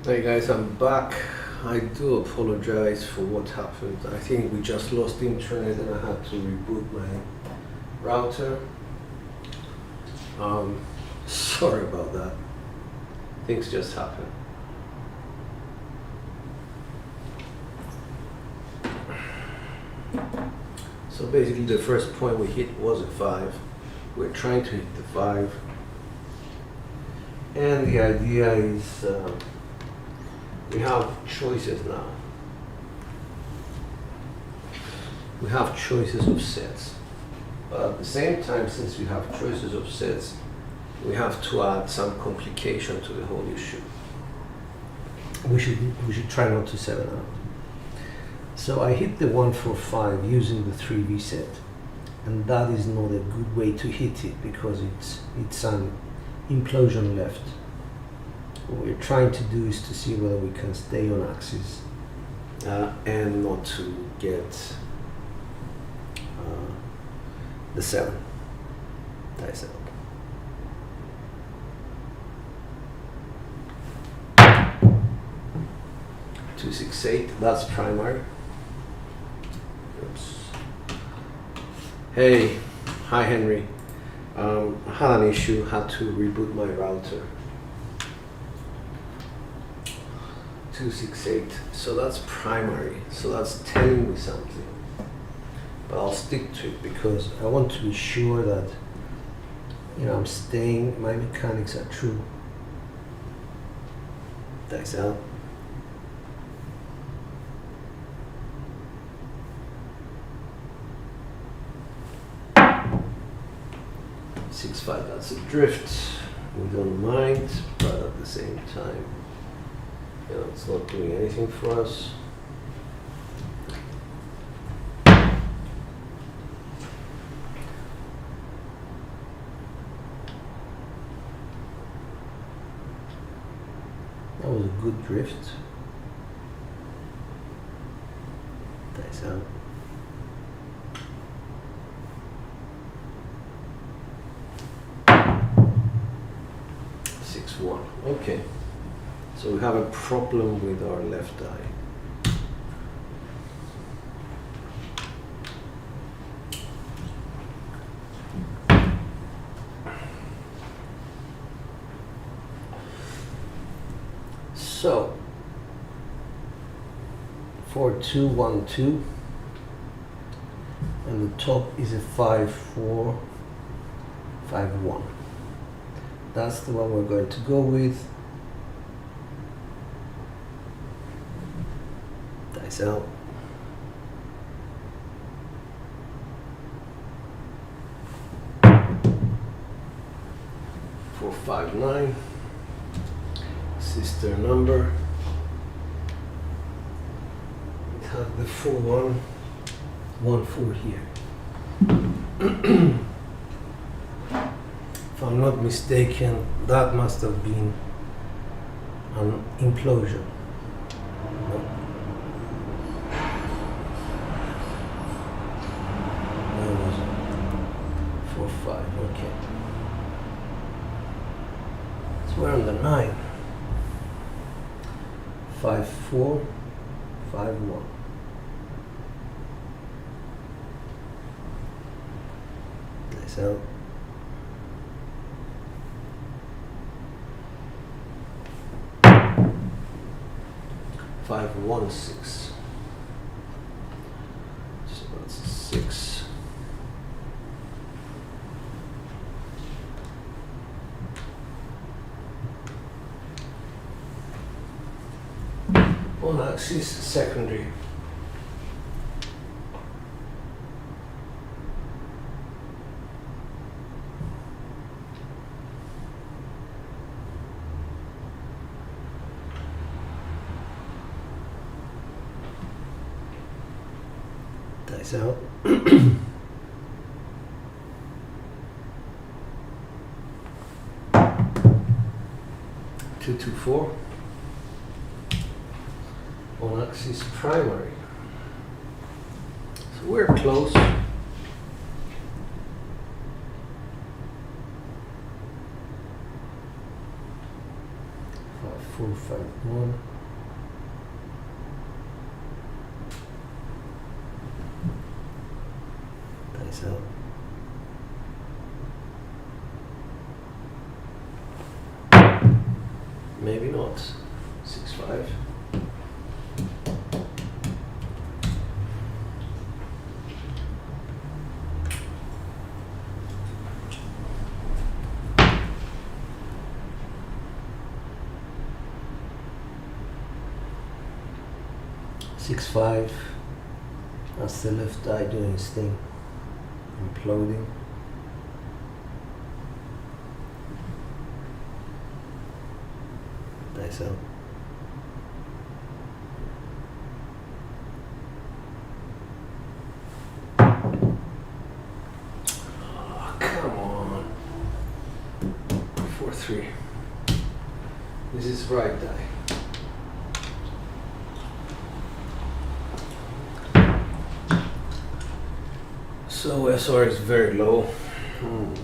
Hey guys, I'm back. I do apologize for what happened. I think we just lost internet and I had to reboot my router. Sorry about that. Things just happen. So basically the first point we hit was a 5. We're trying to hit the 5. And the idea is we have choices now. We have choices of sets. But at the same time, since we have choices of sets, we have to add some complication to the whole issue. We should try not to 7 out. So I hit the 1-4-5 using the 3V set, and that is not a good way to hit it because it's an implosion left. What we're trying to do is to see whether we can stay on axis and not to get the 7 dice out. Two, 6, 8. That's primary. Oops. Hey, hi Henry. I had an issue. Had to reboot my router. 2, 6, 8. So that's primary. So that's telling me something. But I'll stick to it because I want to be sure that I'm staying. My mechanics are true. Dice out. 6-5, that's a drift. We don't mind, but at the same time, it's not doing anything for us. That was a good drift. Dice out. 6-1. Okay, so we have a problem with our left eye. So 4-2-1-2, and the top is a 5-4-5-1. That's the one we're going to go with. Dice out. 4-5-9. Sister number. We have the 4-1, 1-4 here. If I'm not mistaken, that must have been an implosion. No. Where was it? 4-5, okay. So we're on the 9. 5-4, 5-1. Nice out. 5-1-6. So that's a 6. On axis, secondary. Dice out. 2-2-4. On axis primary. So we're close. 5-4. 4, 5, 1. Dice out. Maybe not. 6, 5. Six, 5. That's the left eye doing its thing. Imploding. Dice out. Oh, come on. 4, 3. This is right die. So SR is very low. I'm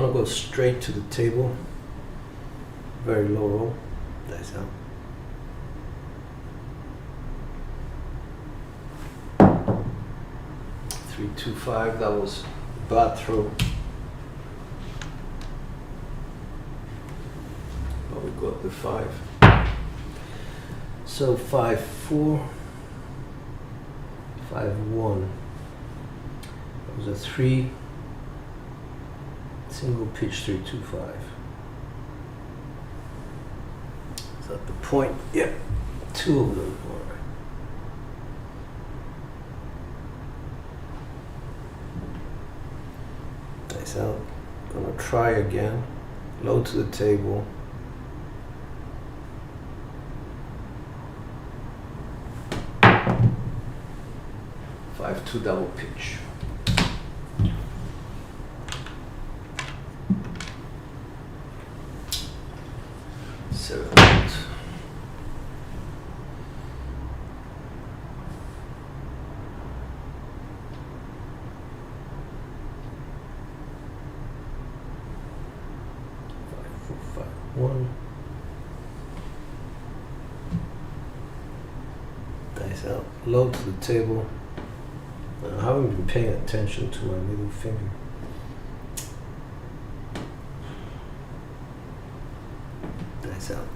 gonna go straight to the table. Very low roll. Dice out. 3, 2, 5. That was bad throw. But we got the 5. So 5, 4, 5, 1. That was a 3. Single pitch 3, 2, 5. Is that the point? Yep. 2 of them. All right. Dice out. Gonna try again. Low to the table. Five, 2 double pitch. 7, 8. One. Dice out. Low to the table. I haven't been paying attention to my middle finger. Dice out.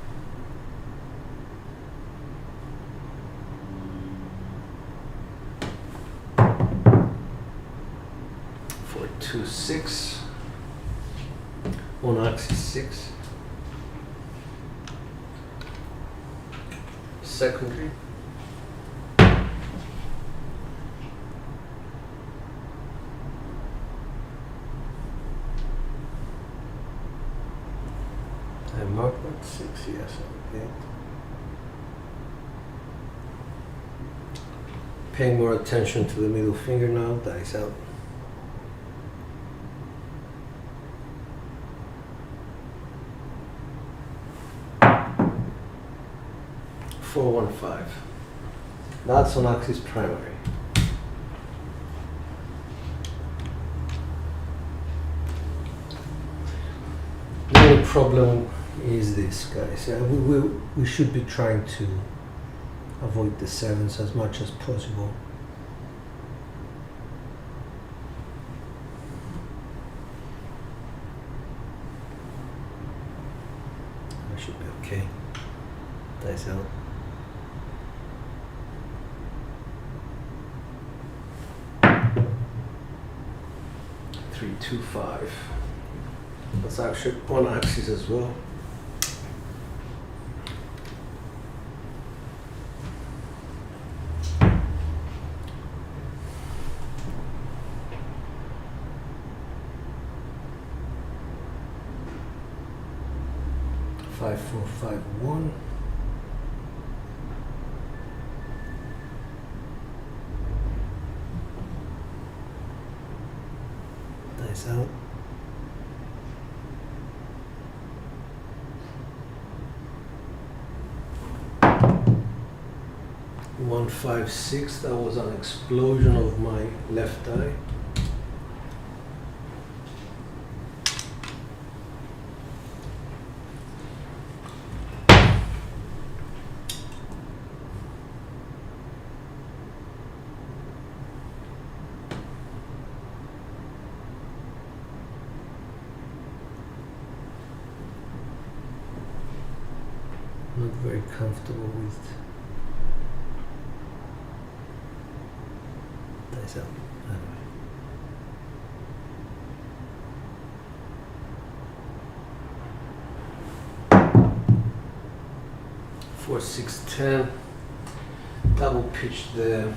4, 2, 6. On axis 6. Secondary. I marked that 6, yes, okay. Paying more attention to the middle finger now, dice out. 4, 1, 5. That's on axis primary. The only problem is this, guys. We should be trying to avoid the 7s as much as possible. That should be okay. Dice out. 3, 2, 5. That's actually on axis as well. Five, 4, 5, 1. Dice out. 156, that was an explosion of my left die. Not very comfortable with dice out. Anyway. For 610, double pitch the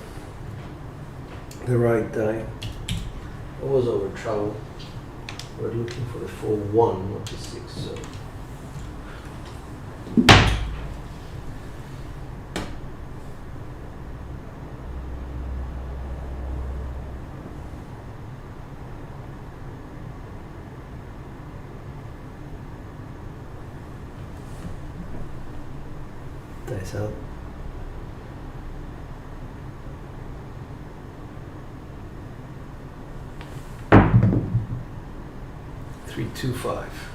right die. I was over trouble. We're looking for the 4-1, not the 6. So. Dice out. Three, 2, 5.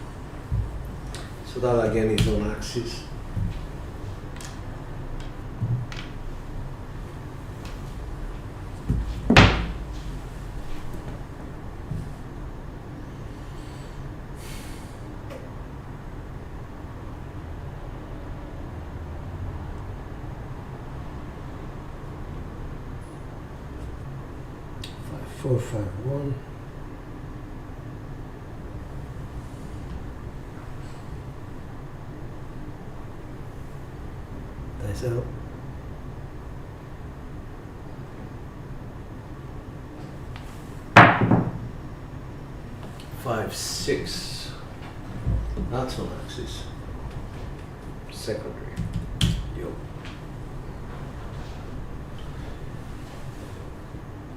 So that again is on axis. Four, 5, 1. Dice out. 5, 6. That's on axis. Secondary. Yo.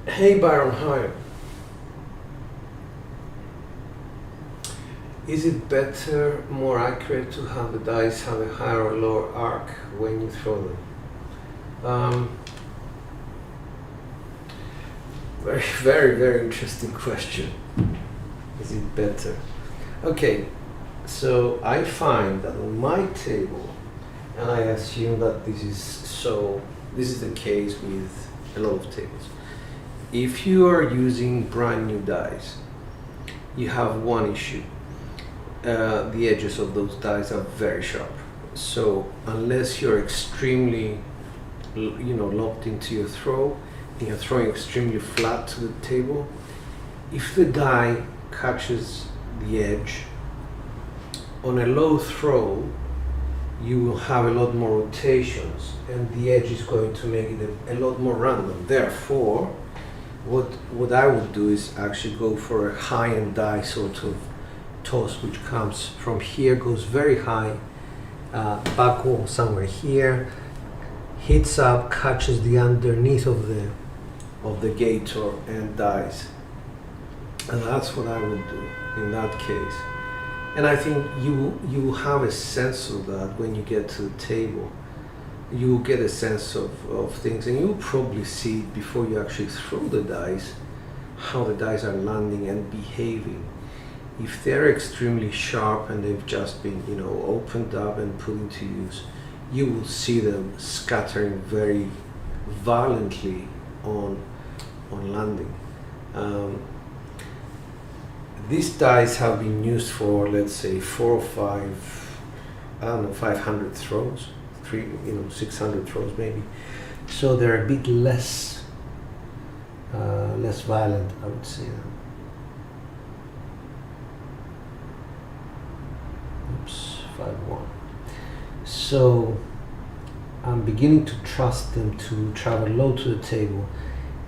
Hey Byron, hi. Is it better, more accurate to have the dice have a higher or lower arc when you throw them? Very, very, very interesting question. Is it better? Okay, so I find that on my table, and I assume that this is the case with a lot of tables. If you are using brand new dice, you have one issue. The edges of those dice are very sharp. So unless you're extremely, locked into your throw, and you're throwing extremely flat to the table, if the die catches the edge, on a low throw, you will have a lot more rotations, and the edge is going to make it a lot more random. Therefore, what I would do is actually go for a high-end die sort of toss, which comes from here, goes very high, back wall somewhere here, hits up, catches the underneath of the gator and dies. And that's what I would do in that case. And I think you have a sense of that when you get to the table. You get a sense of things, and you'll probably see before you actually throw the dice how the dice are landing and behaving. If they're extremely sharp and they've just been opened up and put into use, you will see them scattering very violently on landing. These dice have been used for, let's say, 4 or 5, 500 throws, 600 throws maybe. So they're a bit less violent, I would say. Oops, 5-1. So I'm beginning to trust them to travel low to the table,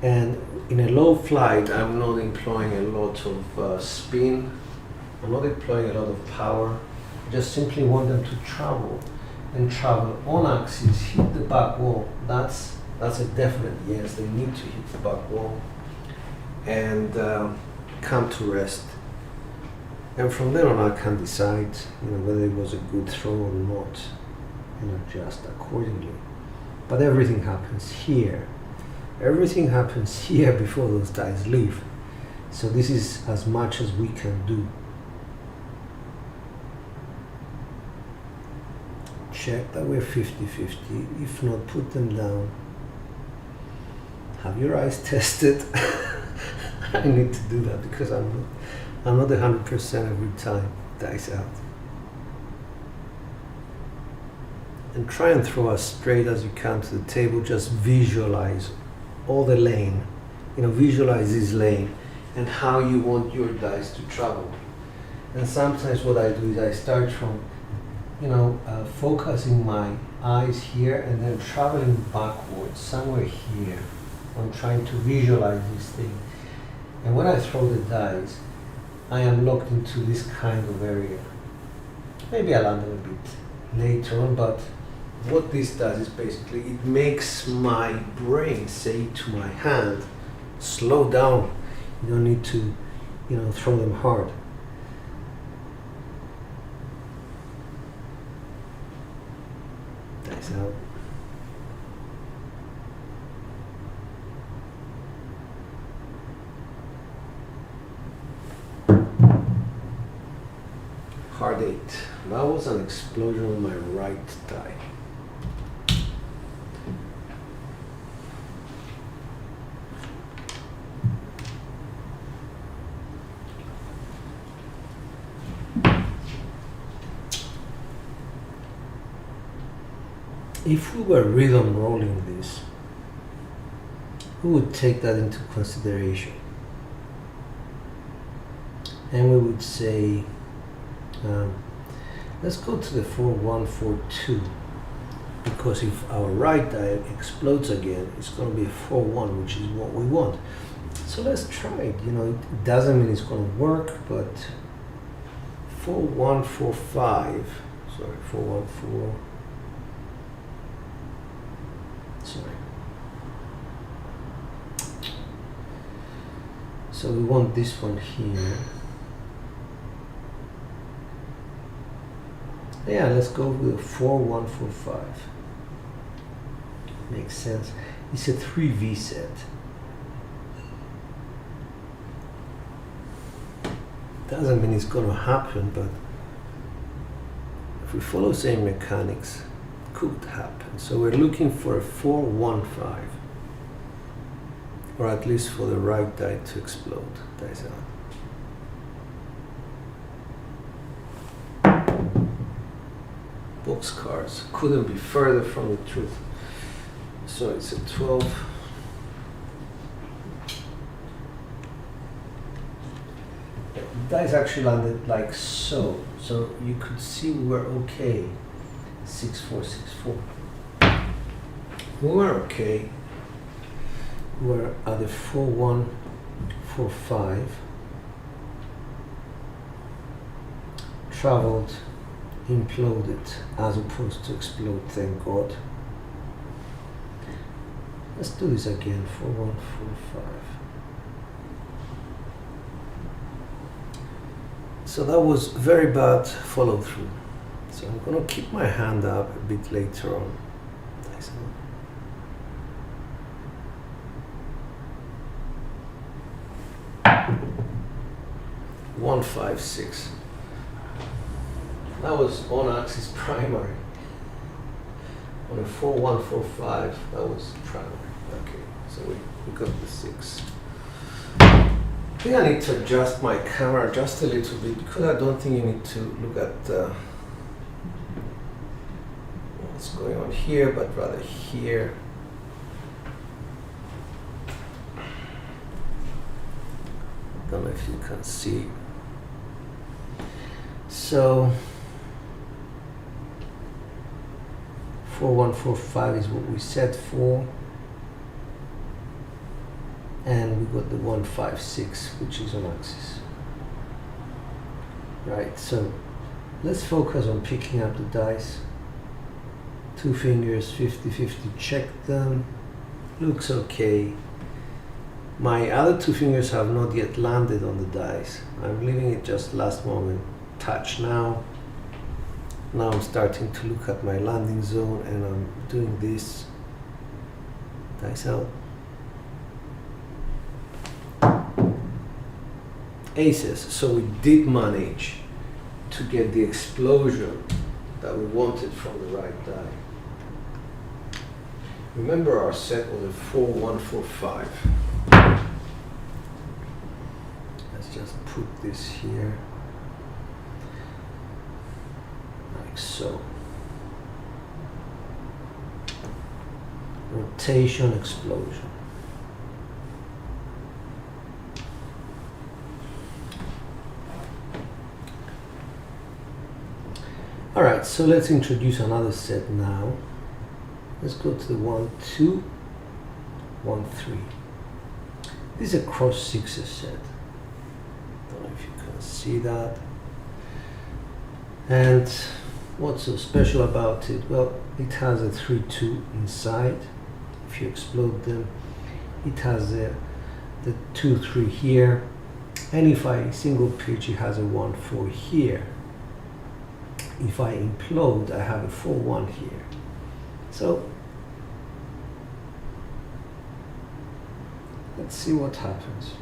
and in a low flight I'm not employing a lot of spin, I'm not employing a lot of power. I just simply want them to travel on axis, hit the back wall. That's a definite yes, they need to hit the back wall and come to rest. And from there on I can decide whether it was a good throw or not, and adjust accordingly. but everything happens here. Everything happens here before those dice leave. So this is as much as we can do. Check that we're 50-50. If not, put them down. Have your eyes tested. I need to do that because I'm not 100% every time. Dice out. And try and throw as straight as you can to the table. Just visualize all the lane. Visualize this lane and how you want your dice to travel. And sometimes what I do is I start from focusing my eyes here and then traveling backwards somewhere here. I'm trying to visualize this thing. And when I throw the dice, I am locked into this kind of area. Maybe I'll land a bit later on, but what this does is basically it makes my brain say to my hand, slow down. You don't need to, throw them hard. Dice out. Hard 8. That was an explosion on my right die. If we were rhythm rolling this, we would take that into consideration. And we would say, let's go to the 4-1-4-2, because if our right die explodes again, it's going to be a 4-1, which is what we want. So let's try it. It doesn't mean it's going to work, but 4-1-4-5, sorry, 4-1-4. Sorry. So we want this one here. Yeah, let's go with 4-1-4-5. Makes sense. It's a 3V set. Doesn't mean it's going to happen, but if we follow same mechanics, could happen. So we're looking for a 4-1-5, or at least for the right die to explode. Dice out. Boxcars couldn't be further from the truth. So it's a 12. The dice actually landed like so. So you could see we were okay. 6-4-6-4. We were okay. We were at the 4-1-4-5. Traveled, imploded as opposed to explode, thank God. Let's do this again. 4-1-4-5. So that was very bad follow through. So I'm going to keep my hand up a bit later on. 1-5-6. That was on axis primary. On a 4-1-4-5, that was primary. Okay, so we got the 6. I think I need to adjust my camera just a little bit, because I don't think you need to look at what's going on here, but rather here. Don't know if you can see. So 4-1-4-5 is what we set for, and we got the 1-5-6, which is on axis. Right, so let's focus on picking up the dice. 2 fingers, 50-50, check them. Looks okay. My other 2 fingers have not yet landed on the dice. I'm leaving it just last moment. Touch now. Now I'm starting to look at my landing zone, and I'm doing this dice out. Aces, so we did manage to get the explosion that we wanted from the right die. Remember our set was a 4-1-4-5. Let's just put this here, like so. Rotation, explosion. All right, so let's introduce another set now. Let's go to the 1-2, 1-3. This is a cross sixes set. Don't know if you can see that. And what's so special about it? Well, it has a 3-2 inside. If you explode them, it has the 2-3 here. And if I single pitch, it has a 1-4 here. If I implode, I have a 4-1 here. So let's see what happens.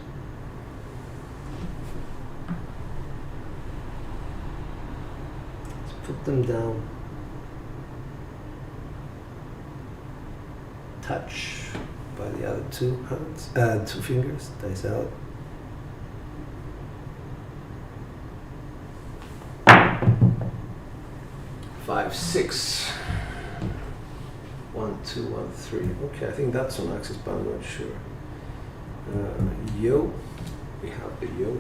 Let's put them down. Touch by the other two hands, 2 fingers, dice out. Five, 6, 1, 2, 1, 3. Okay, I think that's on axis, but I'm not sure. Yo, we have the yo.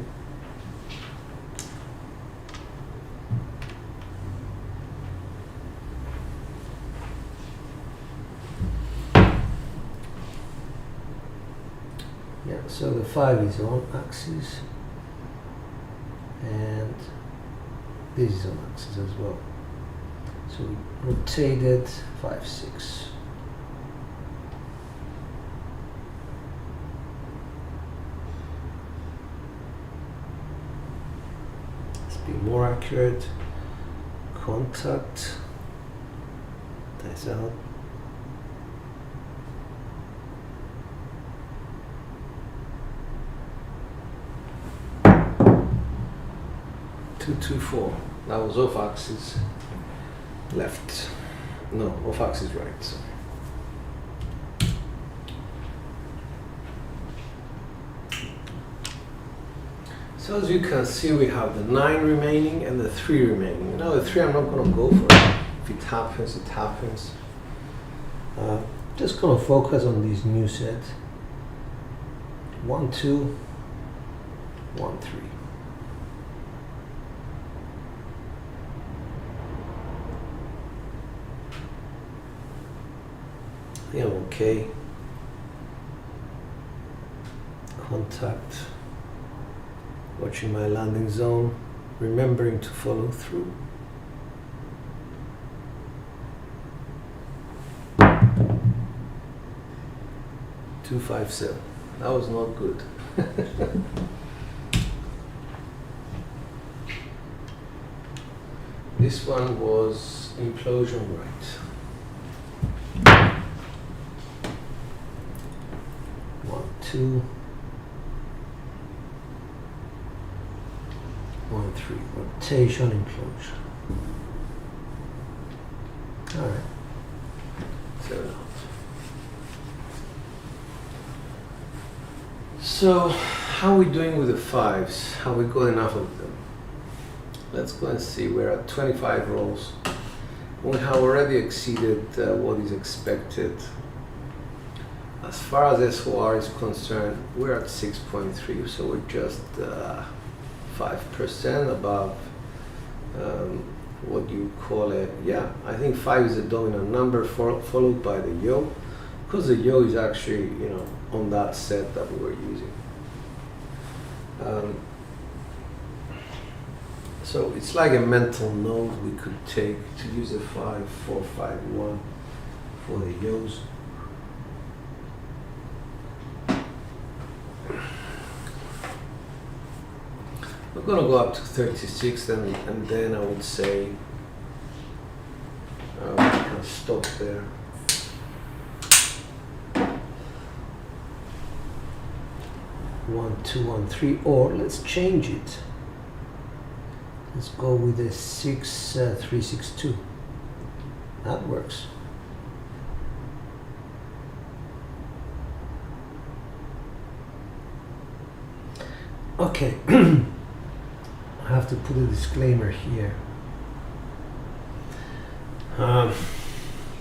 Yeah, so the 5 is on axis, and this is on axis as well. So we rotated 5, 6. Let's be more accurate. Contact. Dice out. Two, 2, 4. That was off axis. Left. No, off axis right. So as you can see, we have the 9 remaining and the 3 remaining. Now the 3 I'm not going to go for it. If it happens, it happens. Just going to focus on this new set. 1, 2, 1, 3. Yeah, okay. Contact. Watching my landing zone. Remembering to follow through. Two, 5, 7. That was not good. This one was implosion right. 2, 1, 3. Rotation, implosion. All right. 7 out. So, how are we doing with the 5s? Have we got enough of them? Let's go and see. We're at 25 rolls. We have already exceeded what is expected. As far as SOR is concerned, we're at 6.3, so we're just 5% above what you call it. Yeah, I think 5 is a dominant number, followed by the yo, because the yo is actually, on that set that we were using. So it's like a mental note we could take to use a 5, 4, 5, 1 for the yos. We're going to go up to 36 and then I would say we can stop there. 1213, or let's change it. Let's go with a 6362. That works. Okay, I have to put a disclaimer here. I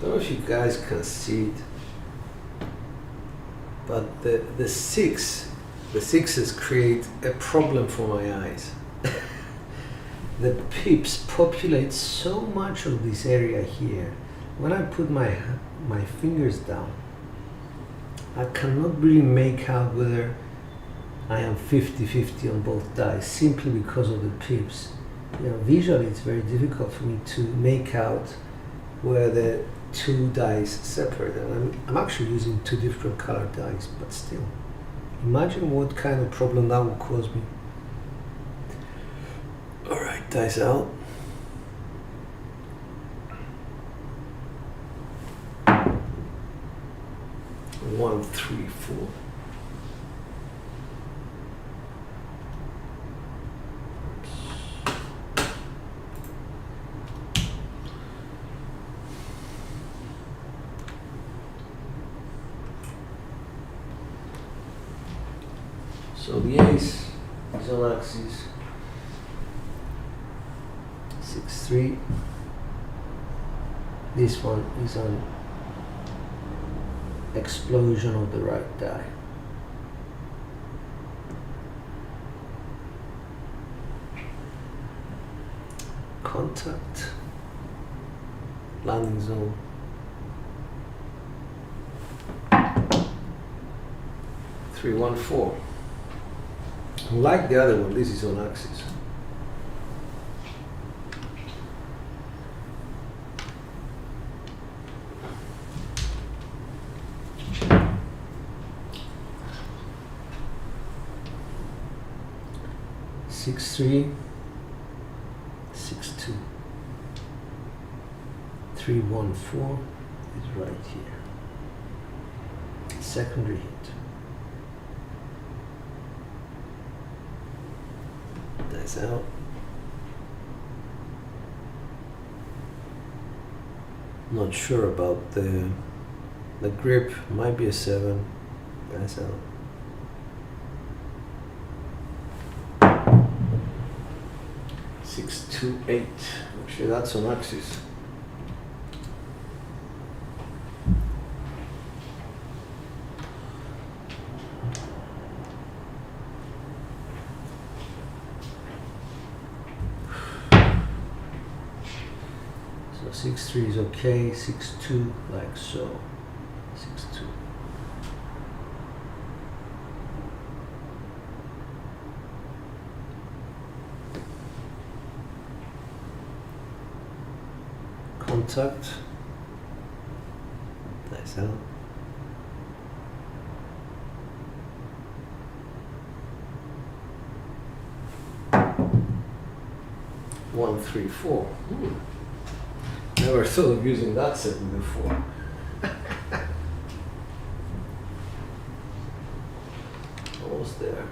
don't know if you guys can see it, but the sixes create a problem for my eyes. The pips populate so much of this area here. When I put my fingers down, I cannot really make out whether I am 50-50 on both dies, simply because of the pips. You know, visually it's very difficult for me to make out where the two dies separate. And I'm actually using two different colored dies, but still. Imagine what kind of problem that would cause me. Alright, dice out. One, three, four. So the ace is on axis 6-3. This one is on explosion of the right die. Contact, landing zone. Three, one, four. Like the other one, this is on axis. Six, three, 6-2. 3-1-4 is right here. Secondary hit. Dice out. Not sure about the grip. Might be a 7. Dice out. Six, 2, 8. Actually, that's on axis. So 6-3 is okay. 6-2, like so. 6-2. Contact. Nice out. One, 3, 4. Never thought of using that setting before. Almost there.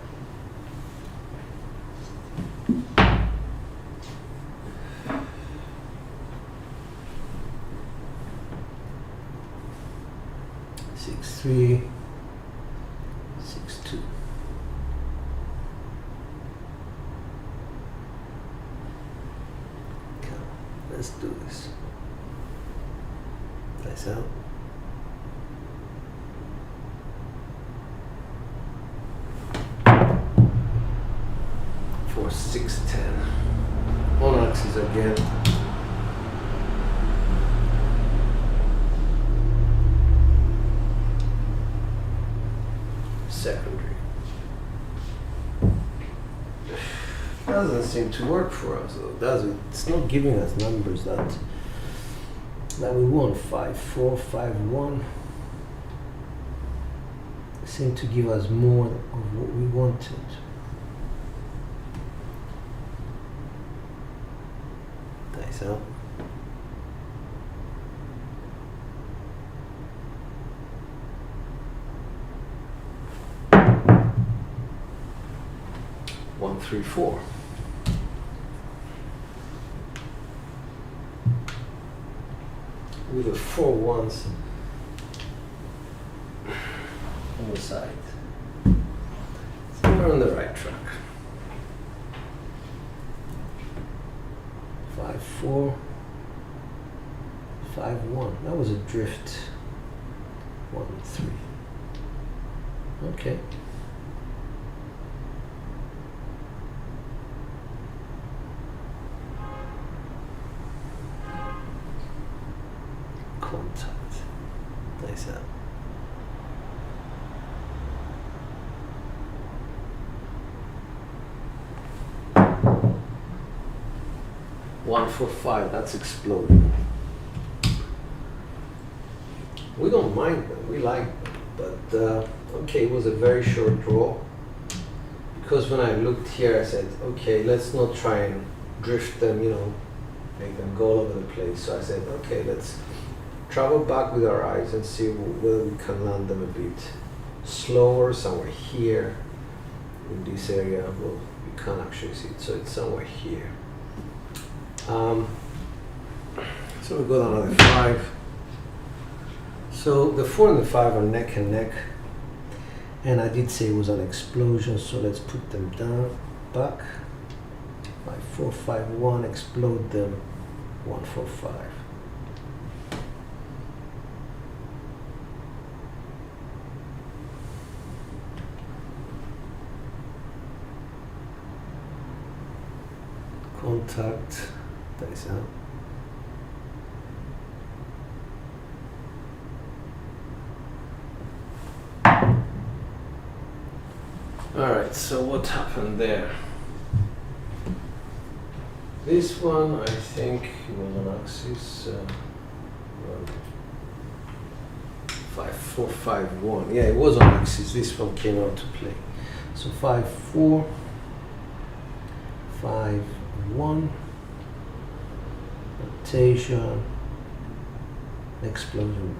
Six, 3, 6, 2. Okay, let's do this. Dice out. 4, 6, 10. On axis again. Secondary. Doesn't seem to work for us though, does it? It's not giving us numbers that we want. 5, 4, 5, 1. Seem to give us more of what we wanted. Dice out. 1, 3, 4. With the 4 ones on the side. So we're on the right track. 5, 4, 5, 1. That was a drift. 1, 3. Okay. Contact. Nice out. One, 4, 5. That's exploding. We don't mind them. We like them. But okay, it was a very short draw. Because when I looked here, I said, okay, let's not try and drift them, you know, make them go all over the place. So I said, okay, let's travel back with our eyes and see whether we can land them a bit slower, somewhere here in this area. Well, you can't actually see it, so it's somewhere here. So we go down another 5. So the 4 and the 5 are neck and neck, and I did say it was an explosion, so let's put them down, back. 5, 4, 5, 1, explode them. 1, 4, 5. Contact, dice out. Alright, so what happened there? This one, I think it was on axis 5, 4, 5, 1. Yeah, it was on axis. This one came out to play. So 5, 4, 5, 1, rotation, explosion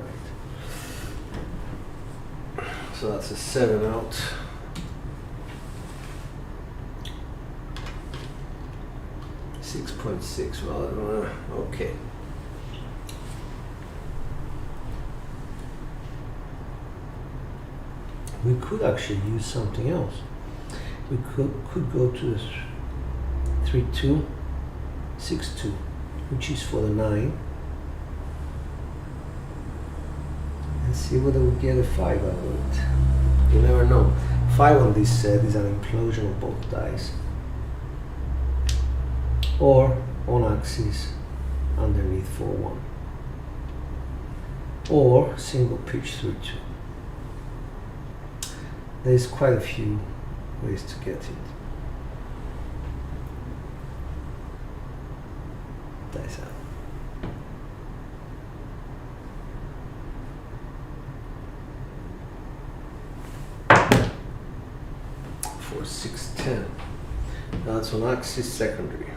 right. So that's a 7 out. .6. Well, okay. We could actually use something else. We could go to 3, 2, 6, 2, which is for the 9, and see whether we get a 5 out of it. You never know. 5 on this set is an implosion of both dice. Or on axis underneath 4, 1, or single pitch 3, 2. There's quite a few ways to get it. Dice out. 4, 6, 10. That's on axis secondary.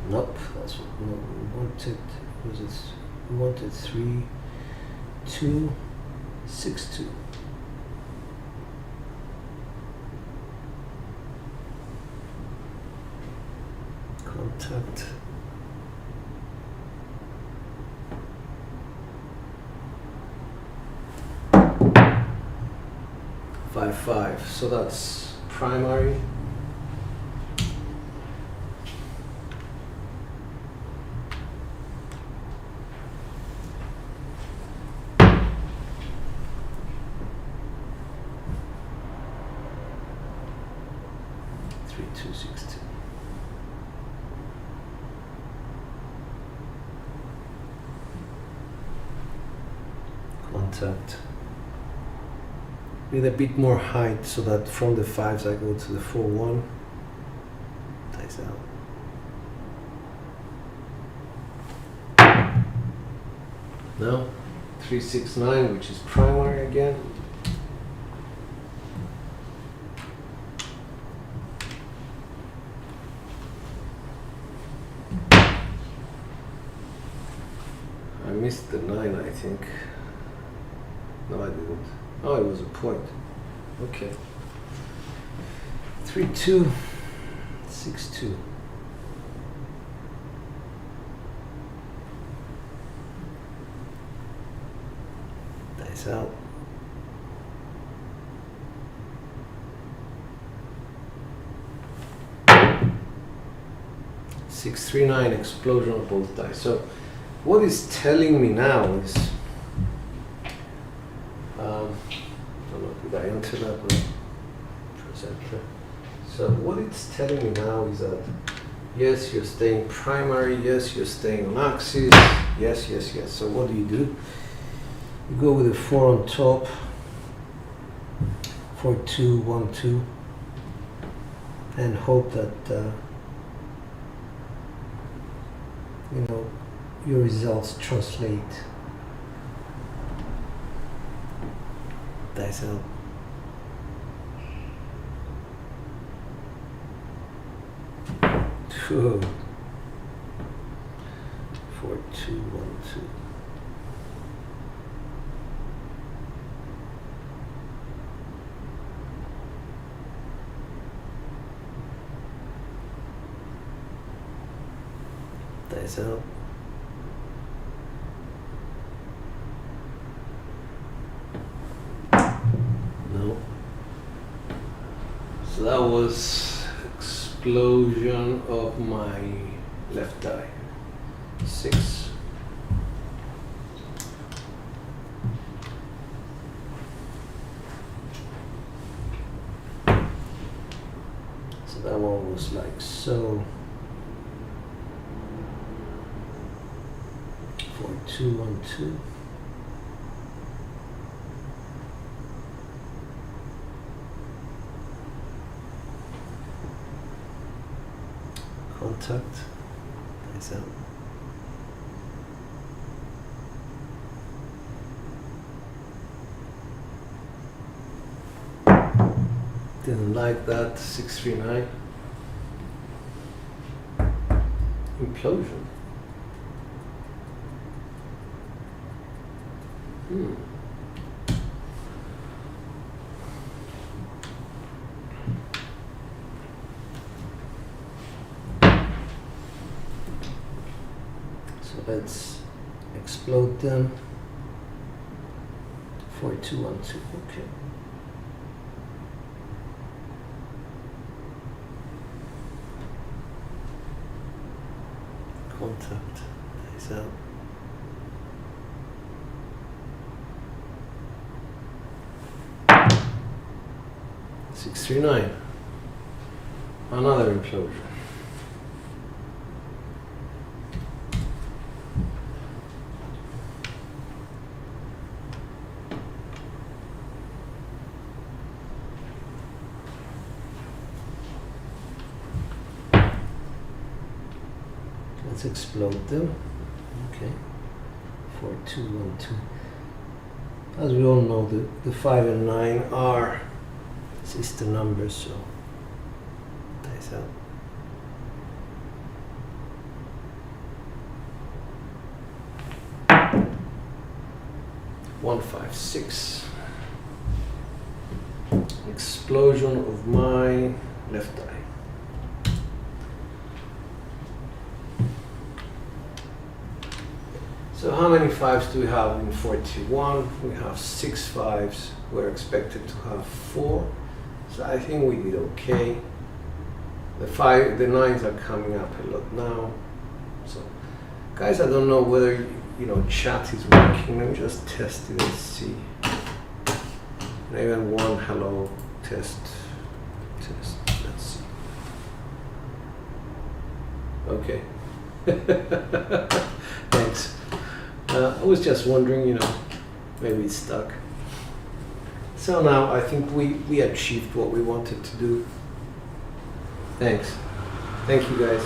Nope, that's what we wanted. Was it? We wanted 3, 2, 6, 2. Contact. 5, 5. So that's primary. Contact with a bit more height so that from the 5s I go to the 4, 1. Dice out. Now 3, 6, 9, which is primary again. missed the 9, I think. No, I didn't. Oh, it was a point. Okay. 3, 2, 6, 2. Dice out. 6, 3, 9, explosion of both dice. So what it's telling me now is, I don't know, did I enter that one? Press enter. So what it's telling me now is that yes, you're staying primary, yes, you're staying on axis, yes, yes, yes. So what do? You go with a 4 on top, 4, 2, 1, 2, and hope that you know, your results translate. Dice out. Whoa. 4, 2, 1, 2. Dice out. No. So that was explosion of my left die. 6. So that one was like so. 4, 2, 1, 2. Contact. Nice out. Didn't like that. 6, 3, 9. Implosion. So let's explode them. 4, 2, 1, 2. Okay. Contact. Nice out. 6, 3, 9. Another implosion. Let's explode them. Okay. 4, 2, 1, 2. As we all know, the 5 and 9 are sister numbers, so dice out. 1, 5, 6. Explosion of my left eye. So how many 5s do we have in 41? We have 6 5s. We're expected to have 4. So I think we did okay. The 9s are coming up a lot now. So guys, I don't know whether chat is working. Let me just test it and see. And even one hello test. Let's see. Okay. Thanks. I was just wondering, maybe it's stuck. So now I think we achieved what we wanted to do. Thanks. Thank you guys.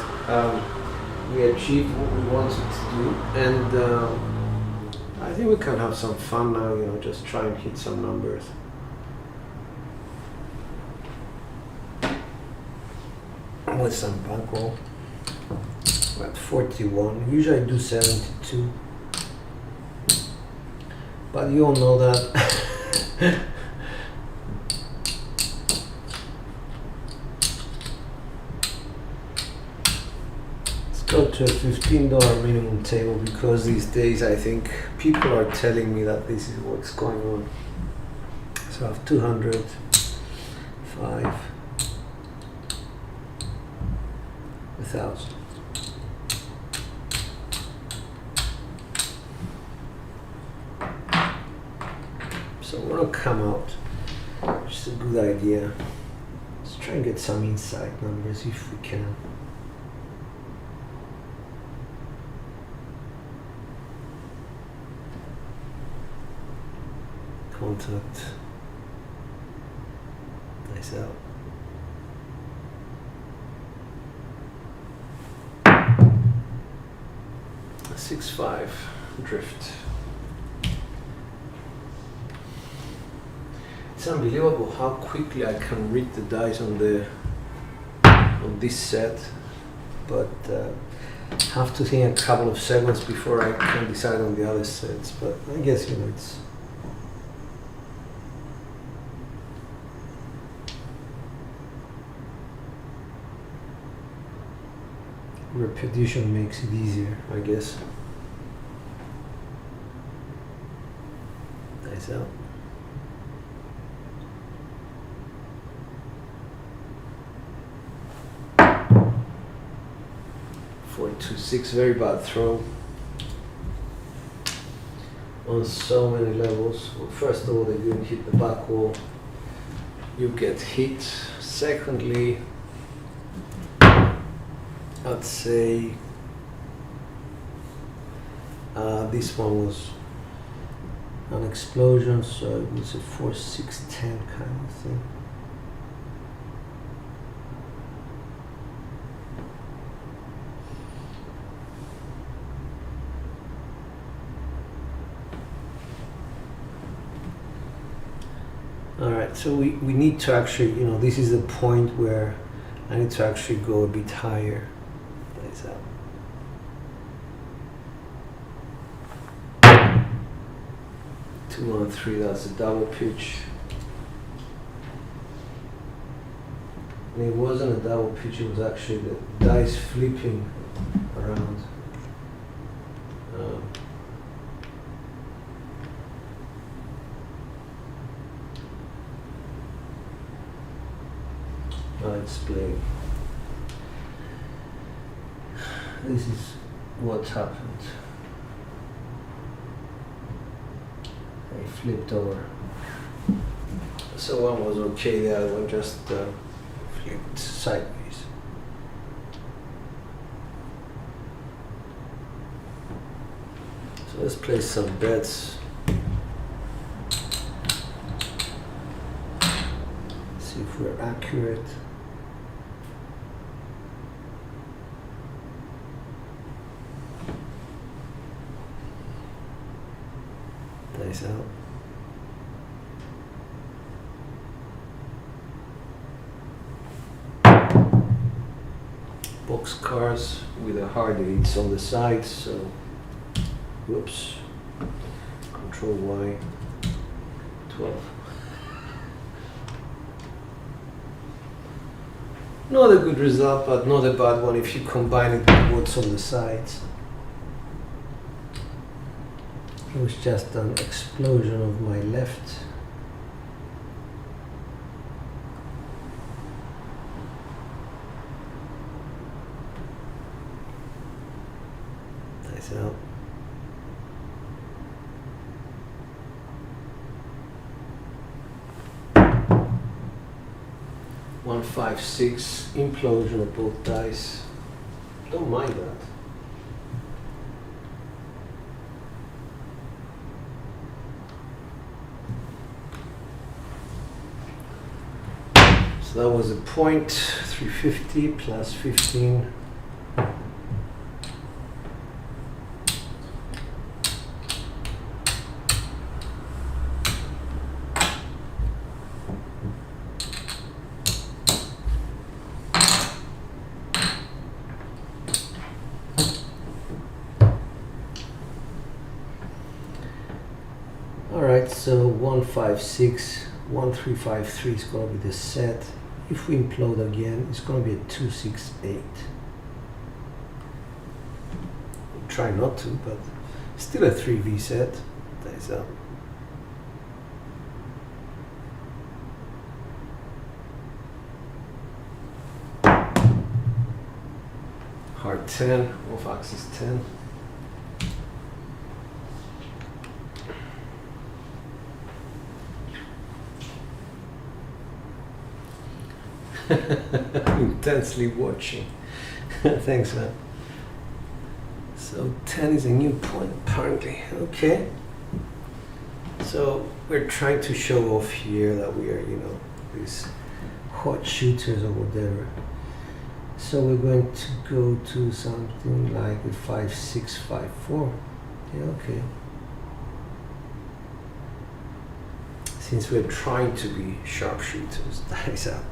We achieved what we wanted to do, and I think we can have some fun now, just try and hit some numbers. With some bankroll. We're at 41. Usually I do 72. but you all know that. Let's go to a $15 minimum table, because these days I think people are telling me that this is what's going on. So I have 200, 5, 1,000. So we're gonna come out, which is a good idea. Let's try and get some inside numbers if we can. Contact. Nice out. A 6-5 drift. It's unbelievable how quickly I can read the dice on this set, but have to think a couple of seconds before I can decide on the other sets. But I guess, you know, it's repetition makes it easier, I guess. Nice out. 4-2-6, very bad throw on so many levels. Well, first of all, they didn't hit the back wall. You get hit. Secondly, I'd say this one was an explosion, so it was a 4-6-10 kind of thing. Alright, so we need to actually, you know, this is the point where I need to actually go a bit higher. Plays out. Two on three, that's a double pitch. And it wasn't a double pitch, it was actually the dice flipping around. I'll explain. This is what happened. I flipped over. So one was okay, the other one just flipped sideways. So let's place some bets. See if we're accurate. Nice out. Box cars with a hard eights on the sides, so whoops. Control Y. 12. Not a good result, but not a bad one if you combine it with what's on the sides. It was just an explosion of my left. Nice out. One, 5, 6, implosion of both dice. Don't mind that. So that was a point, 350 plus 15. All right, so 156, 1353 is going to be the set. If we implode again, it's going to be a 268. Try not to, but still a 3V set. That is up. Hard 10, off axis 10. Intensely watching. Thanks, man. So 10 is a new point, apparently. Okay. So we're trying to show off here that we are, these hot shooters or whatever. So we're going to go to something like a 5654. Yeah, okay. Since we're trying to be sharpshooters, that is up.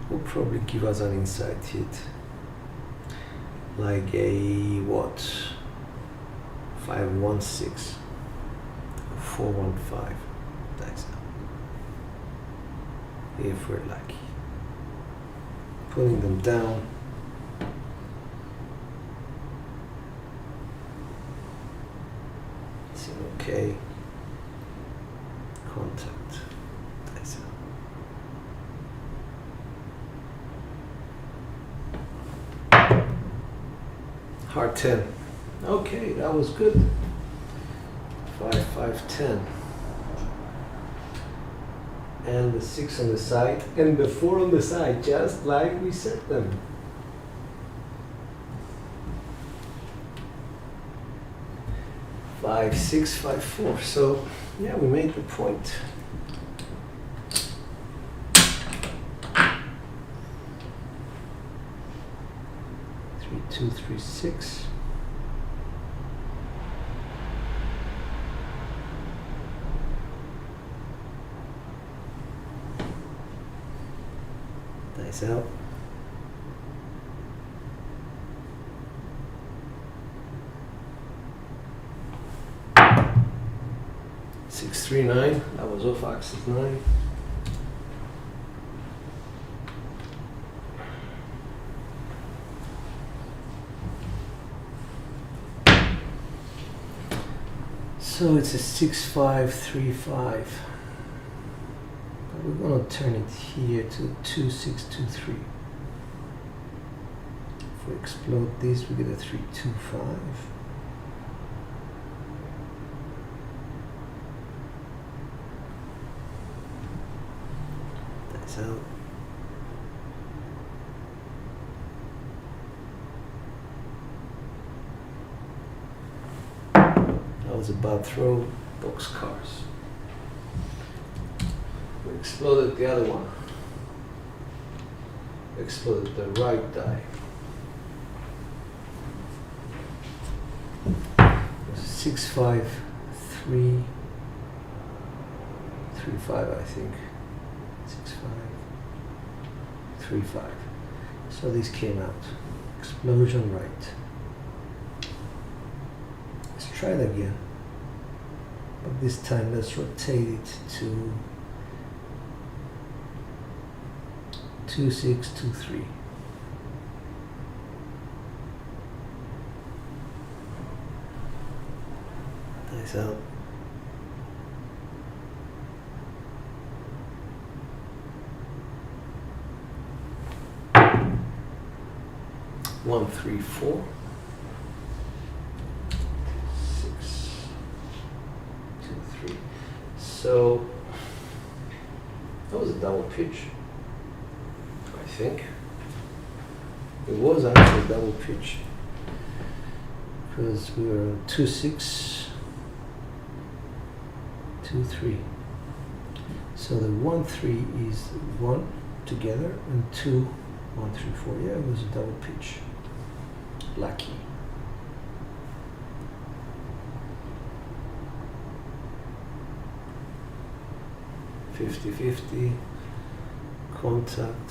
Will probably give us an inside hit, like a what? 516, 415. That's up. If we're lucky. Putting them down. Seem okay. Contact. That's up. Hard 10. Okay, that was good. 5, 5, 10. And the 6 on the side, and the 4 on the side, just like we set them. Five, 6, 5, 4. So, yeah, we made the point. 2, 3, 6. Nice out. Six, 3, 9. That was off axis 9. So it's a 6, 5, 3, 5. But we're going to turn it here to 2, 6, 2, 3. If we explode this, we get a 3, 2, 5. That's out. That was a bad throw. Boxcars. We exploded the other one. We exploded the right die. It was 6, 5, 3, 3, 5, I think. 6, 5, 3, 5. So these came out. Explosion right. Let's try it again. But this time let's rotate it to 2, 6, 2, 3. Nice out. One, 3, 4. 6, 2, 3. So that was a double pitch. I think it was actually a double pitch because we were on 2, 6, 2, 3. So the 1, 3 is 1 together and 2, 1, 3, 4. Yeah, it was a double pitch. Lucky. (50-50) contact.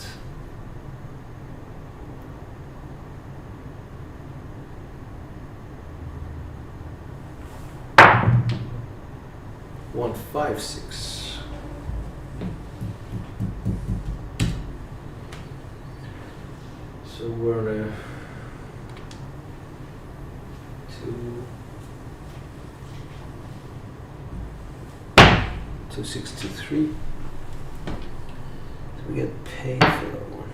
156. So we're on a 263. So we get paid for that one.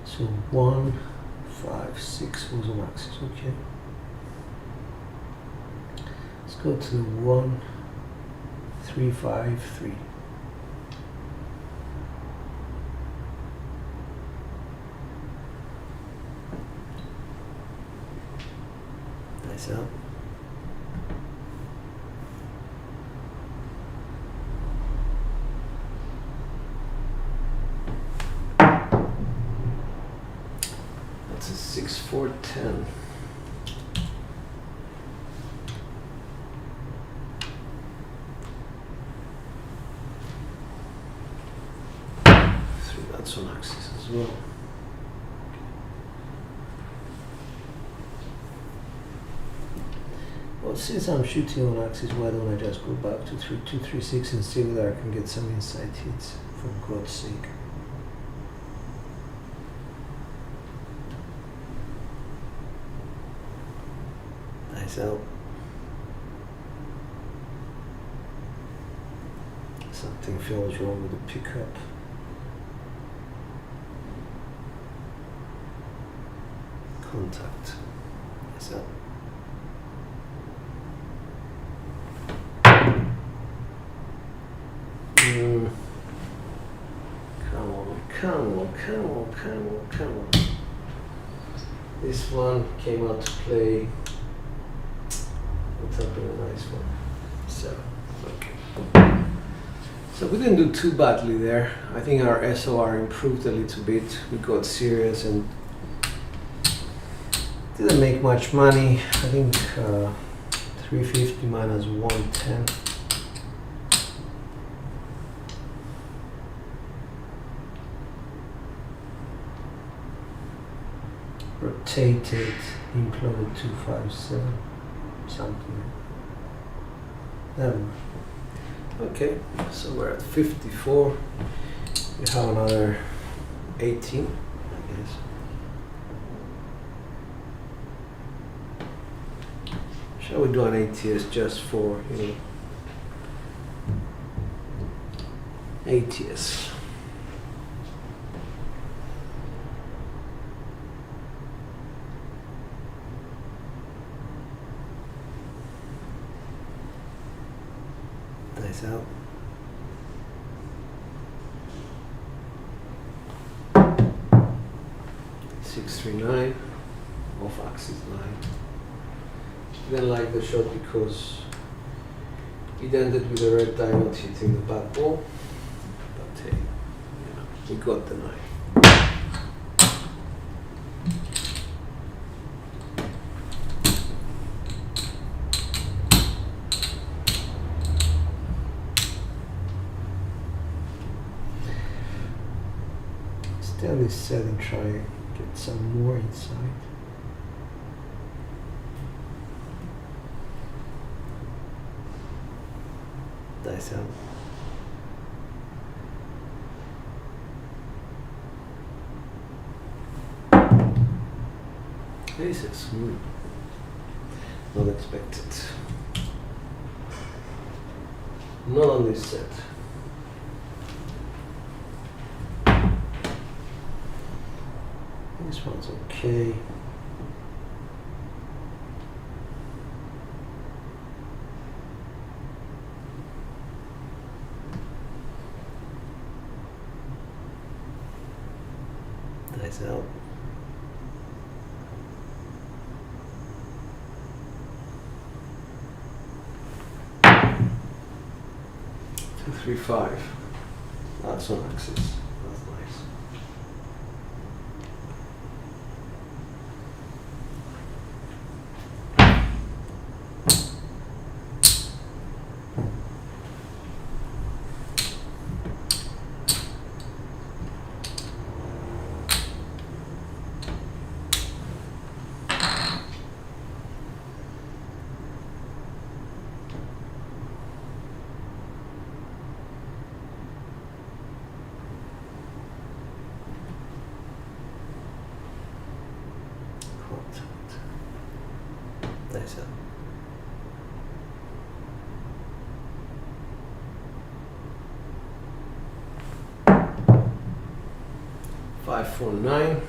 So 156 was on axis, okay. Let's go to 1353. Nice out. That's a 6-4-10. That's on axis as well. Well, since I'm shooting on axis, why don't I just go back to 3236 and see whether I can get some inside hits, for God's sake. Nice out. Something feels wrong with the pickup. Contact. Nice out. Come on, come on, come on, come on, come on. This one came out to play. What's up with a nice one? 7. Okay. So we didn't do too badly there. I think our SOR improved a little bit. We got serious and didn't make much money. I think 350 minus 110. Rotated, imploded 257, something. Never mind. Okay, so we're at 54. We have another 18, I guess. Shall we do an ATS just for, ATS. Nice out. .639 off axis line. Didn't like the shot because it ended with a red diamond hitting the back ball. But hey, we got the 9. Stay on this set and try and get some more inside. Nice out. Aces. Not expected. Not on this set. This one's okay. Nice out. Two, 3, 5. That's on axis. That's nice. Nice. 549.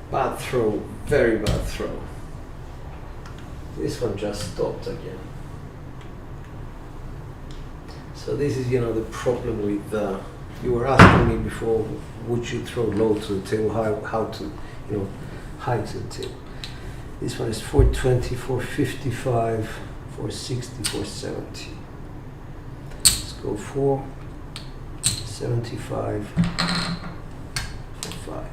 Bad throw, very bad throw. This one just stopped again. So this is, the problem with, you were asking me before, would you throw low to the table, how to, high to the table. This one is 420, 455, 460, 470. Let's go 475, 45.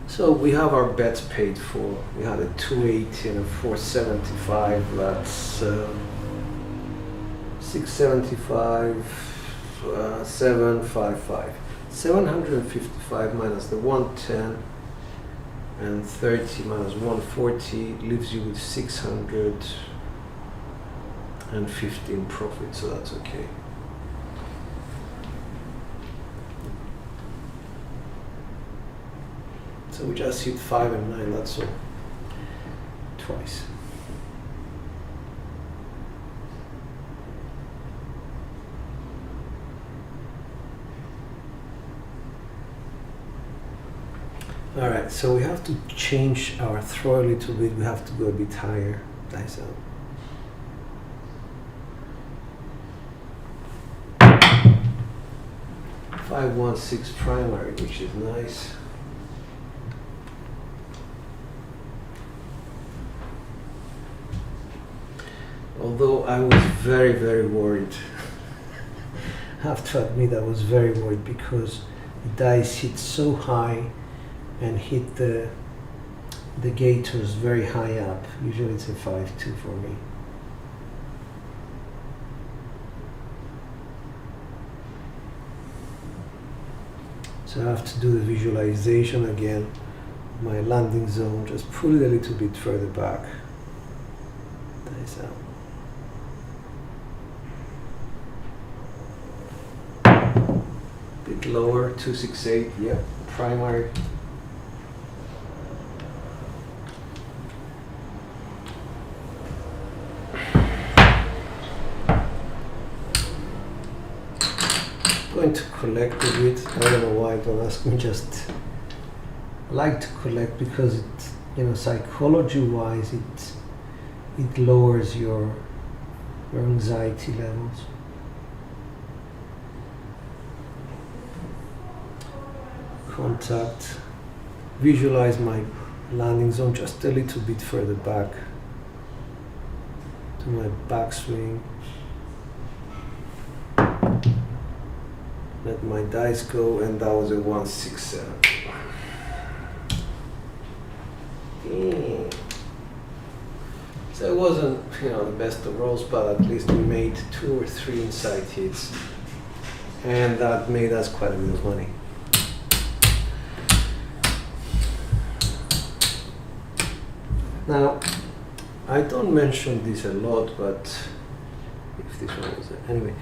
So we have our bets paid for. We had a 280 and a 475. That's 675, 755. 755 minus the 110 and 30 minus 140 leaves you with 615 profit. So that's okay. So we just hit 5 and 9, that's all. Twice. Alright, so we have to change our throw a little bit. We have to go a bit higher. Nice out. .516 primary, which is nice. Although I was very, very worried. I have to admit I was very worried because the dice hit so high and hit the gators very high up. Usually it's a 5-2 for me. So I have to do the visualization again. My landing zone, just pull it a little bit further back. Dice out. Bit lower, 268, yeah, primary. Going to collect a bit. I don't know why, don't ask me, just I like to collect because it, psychology wise it lowers your anxiety levels. Contact, visualize my landing zone just a little bit further back to my backswing. Let my dice go, and that was a 167. So it wasn't, the best of rolls, but at least we made 2 or 3 inside hits, and that made us quite a bit of money. Now, I don't mention this a lot, but if this one was anyway,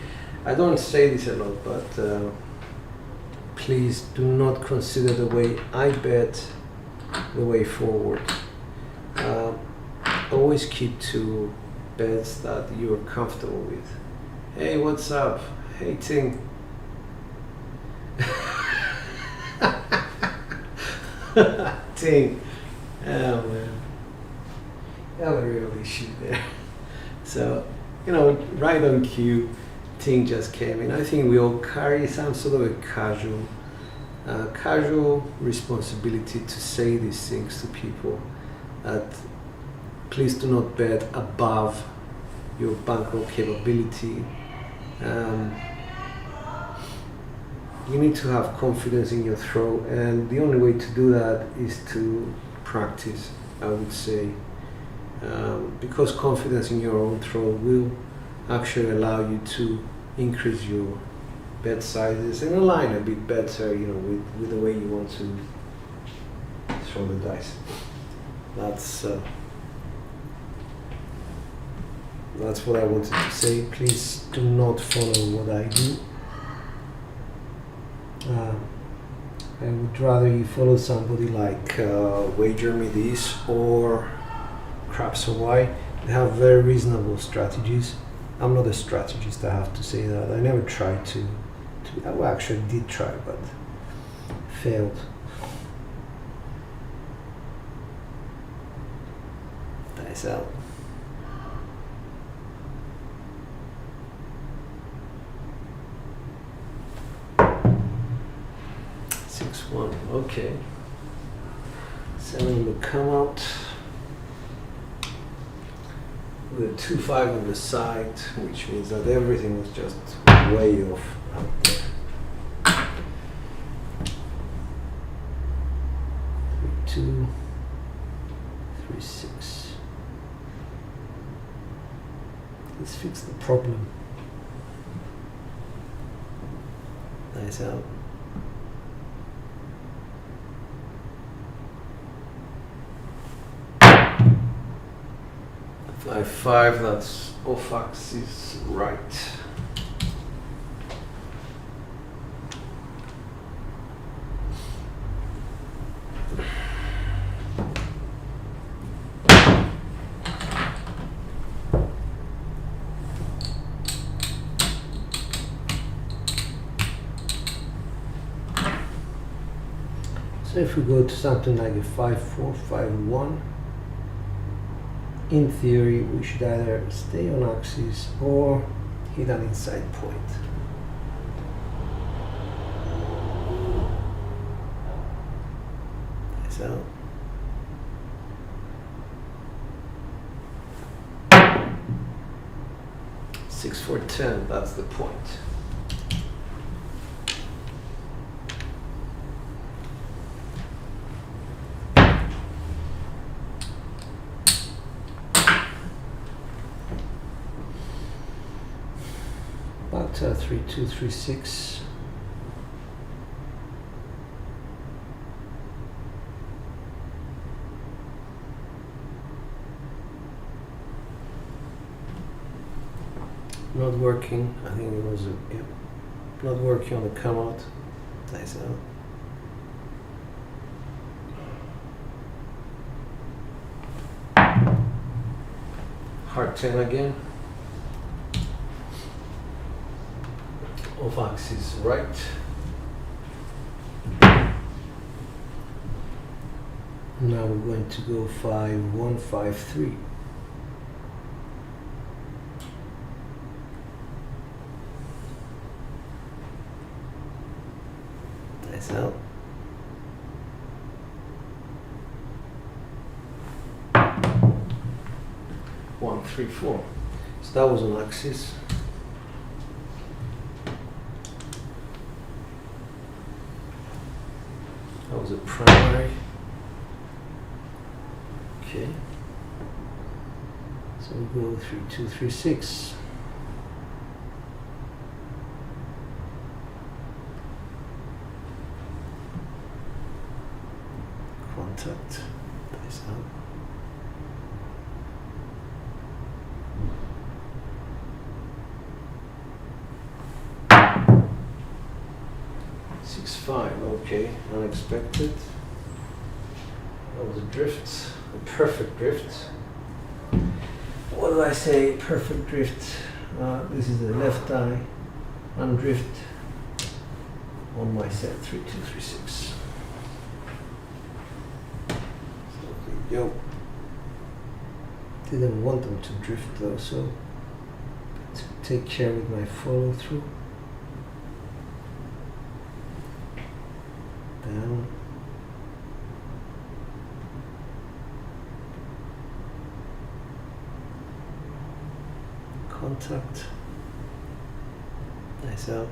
I don't say this a lot, but please do not consider the way I bet the way forward. Always keep to bets that you're comfortable with. Hey, what's up? Hey, Ting. Ting. Oh man. That was really shit there. So, right on cue, Ting just came in. I think we all carry some sort of a casual responsibility to say these things to people, that please do not bet above your bankroll capability. You need to have confidence in your throw, and the only way to do that is to practice, I would say. Because confidence in your own throw will actually allow you to increase your bet sizes and align a bit better, with the way you want to throw the dice. That's what I wanted to say. Please do not follow what I do. I would rather you follow somebody like Wager Me This or Craps Hawaii. They have very reasonable strategies. I'm not a strategist, I have to say that. I never tried to I actually did try, but failed. Dice out. 6-1, okay. 7 will come out with a 2-5 on the side, which means that everything was just way off out there. 3-2, 3-6. Let's fix the problem. Nice out. 5-5, that's off axis right. So if we go to something like a 5-4, 5-1, in theory, we should either stay on axis or hit an inside point. Nice out. Six, 4, 10, that's the point. About 3-2, 3-6. Not working. I think it was not working on the come out. Nice out. Hard 10 again. Off axis right. Now we're going to go 5-1, 5-3. Nice out. One, 3, 4. So that was on axis. That was a primary. Okay. So we go 3-2, 3-6. Contact. Nice out. Okay, unexpected. That was a drift, a perfect drift. What did I say? Perfect drift. This is the left eye, undrift on my set 3-2, 3-6. So there you go. Didn't want them to drift though, so to take care with my follow through. Down. Contact. Nice out.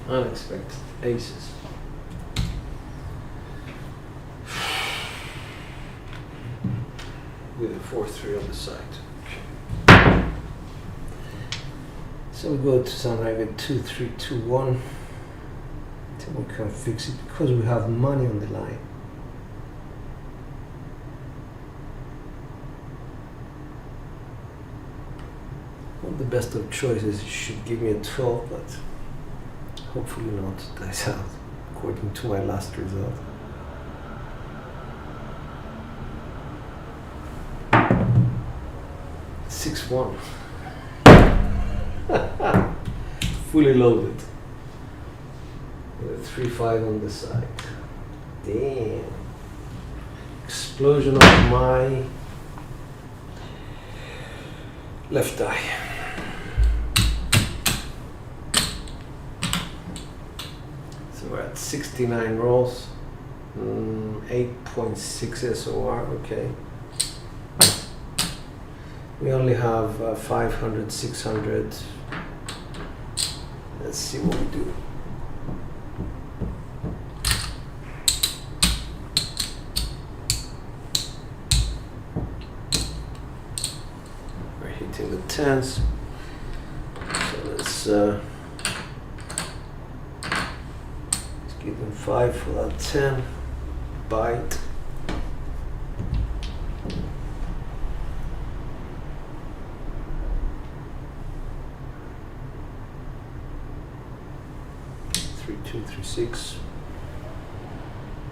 Unexpected aces. With a 4-3 on the side. Okay. So we go to something like a 2, 3, 2, 1. Then we can fix it because we have money on the line. Not the best of choices. It should give me a 12, but hopefully not. Dice out according to my last result. Six one. Fully loaded. With a 3-5 on the side. Damn. Explosion of my left eye. So we're at 69 rolls. 8.6 SOR, okay. We only have 500, 600. Let's see what we do. We're hitting the 10s. So let's give them 5 for that 10. Bite. Two, 3, 6.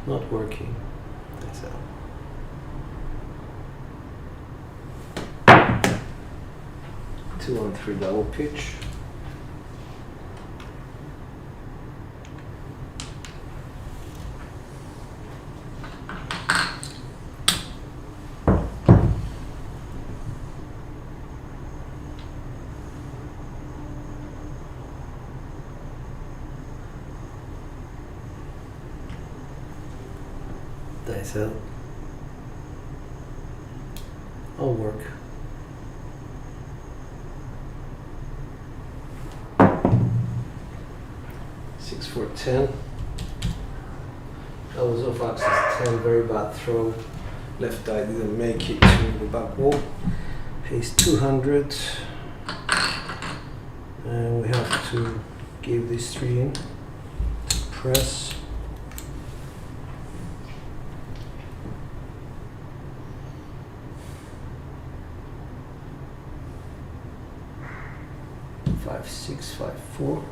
Not working. That's out. 2 on 3 double pitch. Dice out. I'll work. Six, 4, 10. That was off axis 10. Very bad throw. Left eye didn't make it to the back wall. Pays 200. And we have to give this 3 in. Press. 5, 6, 5, 4.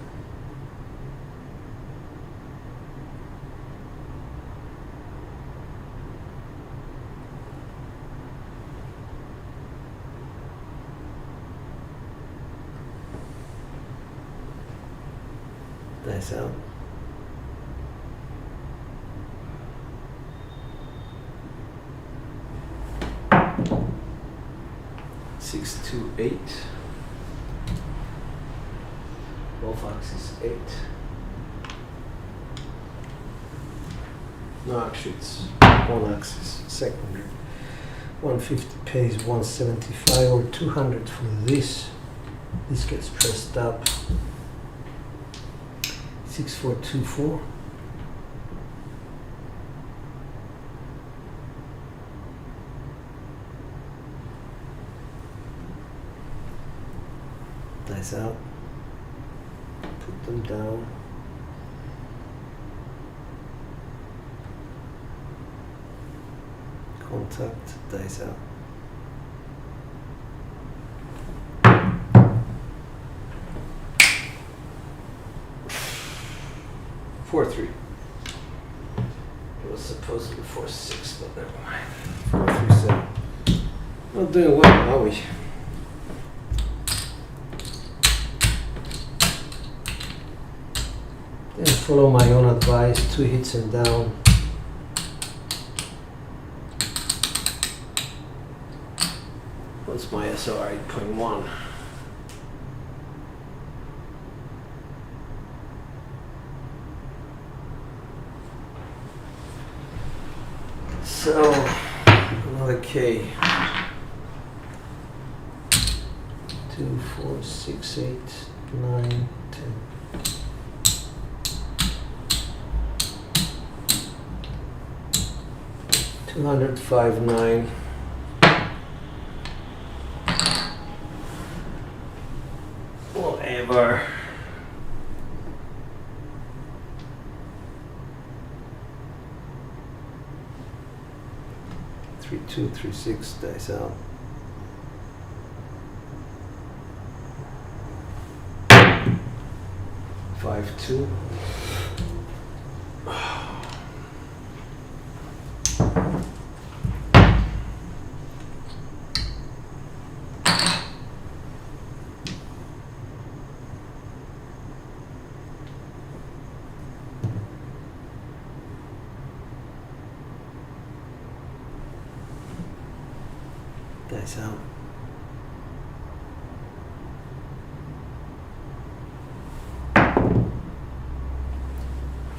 Dice out. Six, 2, 8. Both axes 8. No, actually it's one axis, secondary. 150 pays 175 or 200 for this. This gets pressed up. 6, 4, 2, 4. Dice out. Put them down. Contact, dice out. Four, 3. It was supposed to be 4, 6, but never mind. 4, 3, 7. Not doing well, are we? Then follow my own advice, 2 hits and down. What's my SR? 8.1. So, another K. 2, 4, 6, 8, 9, 10. 205, 9. Well, bar. 3-2, 3-6 dice out. Five, 2. Dice out.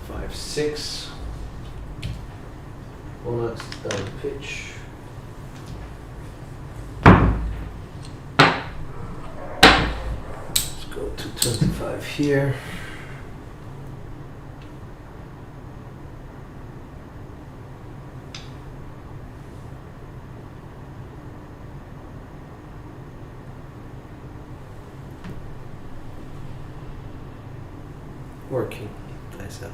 Five, 6. One down pitch. Let's go to 25 here. Working. Dice out.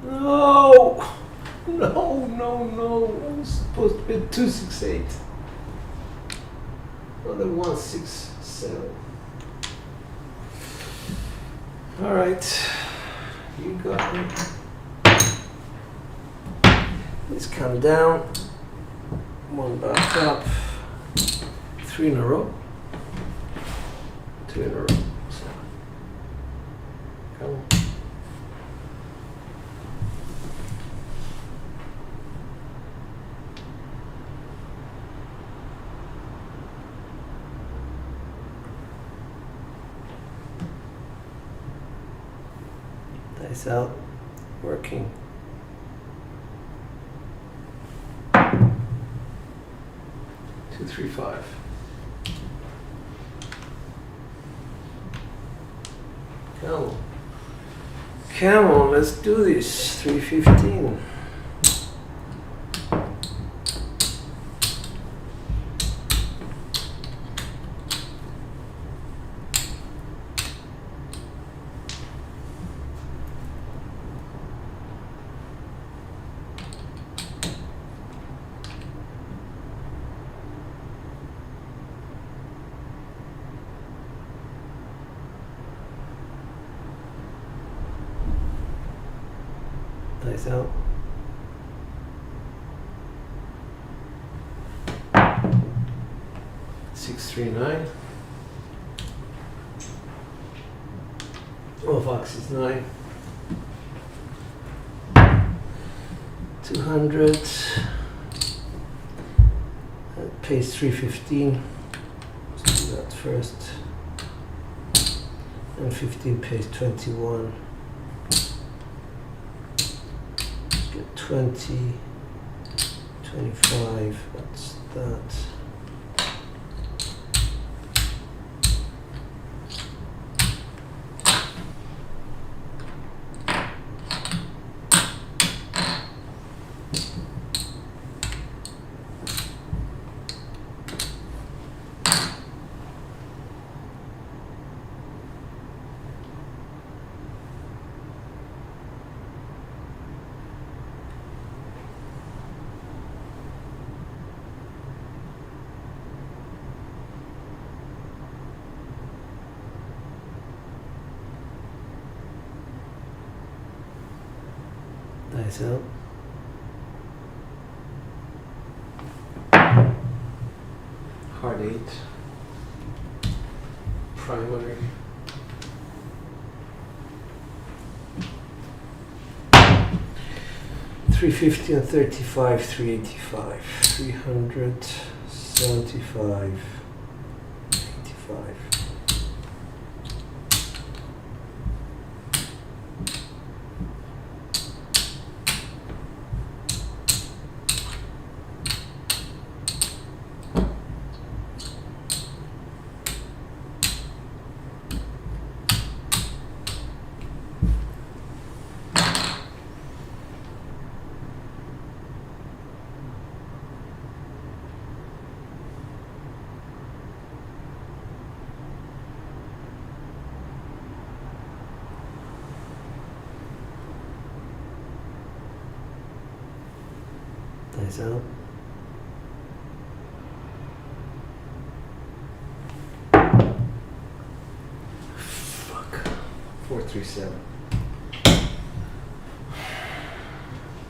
No! No. I was supposed to bid 268. Another 167. Alright. You got me. Let's come down. One back up. 3 in a row. 2 in a row. So, come on. Dice out. Working. 2, 3, 5. Come on, let's do this. 315. Dice out. Six, 3, 9. Oh, Fox is 9. 200. That pays 315. Let's do that first. And 15 pays 21. 20, 25, that's that. Dice out. Hard 8. Primary. $350 and 35, $385. 375, 85. Nice out. Fuck. 437.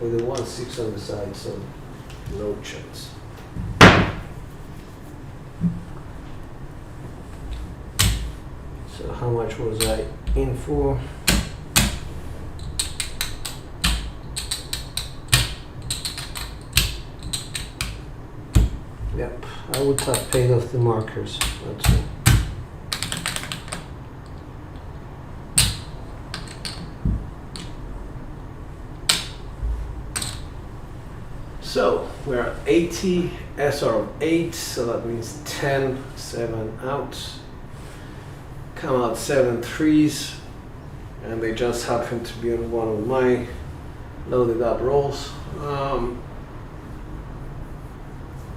With a 1-6 on the side, so no chance. So how much was I in for? Yep, I would have paid off the markers. That's it. So we're at 80, SR of 8, so that means 10, 7 out. Come out 7 threes, and they just happen to be on one of my loaded up rolls.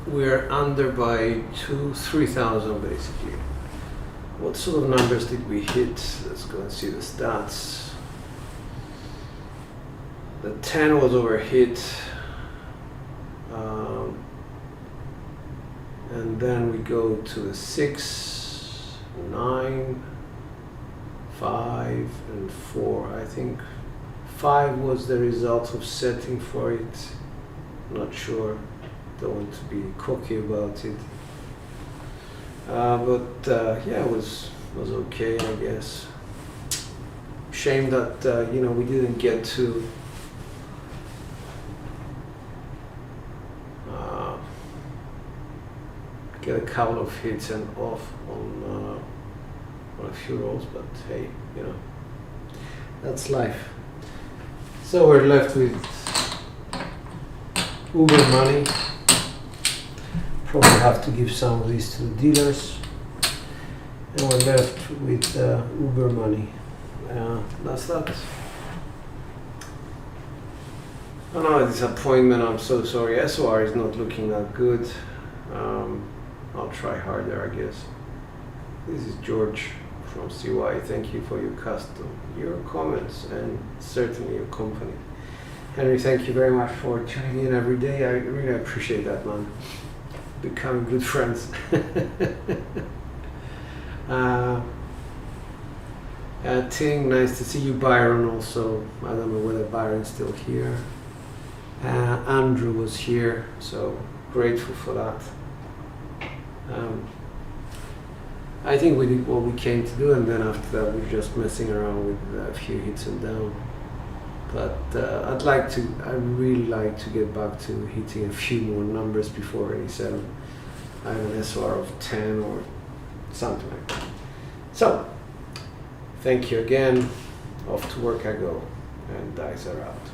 We're under by 3,000 basically. What sort of numbers did we hit? Let's go and see the stats. The 10 was overhit. And then we go to the 6, 9, 5, and 4. I think 5 was the result of setting for it. Not sure. Don't want to be cocky about it. Yeah, it was okay, I guess. Shame that we didn't get to get a couple of hits and off on a few rolls, but hey, that's life. So we're left with Uber money. Probably have to give some of these to the dealers, and we're left with Uber money. That's that. Another disappointment. I'm so sorry. SOR is not looking that good. I'll try harder, I guess. This is George from CY. Thank you for your comments, and certainly your company. Henry, thank you very much for tuning in every day. I really appreciate that, man. Becoming good friends. Ting, nice to see you. Byron also. I don't know whether Byron's still here. Andrew was here, so grateful for that. I think we did what we came to do, and then after that we're just messing around with a few hits and down. But I really like to get back to hitting a few more numbers before 87. I have an SR of 10 or something like that. So, thank you again. Off to work I go, and dice are out.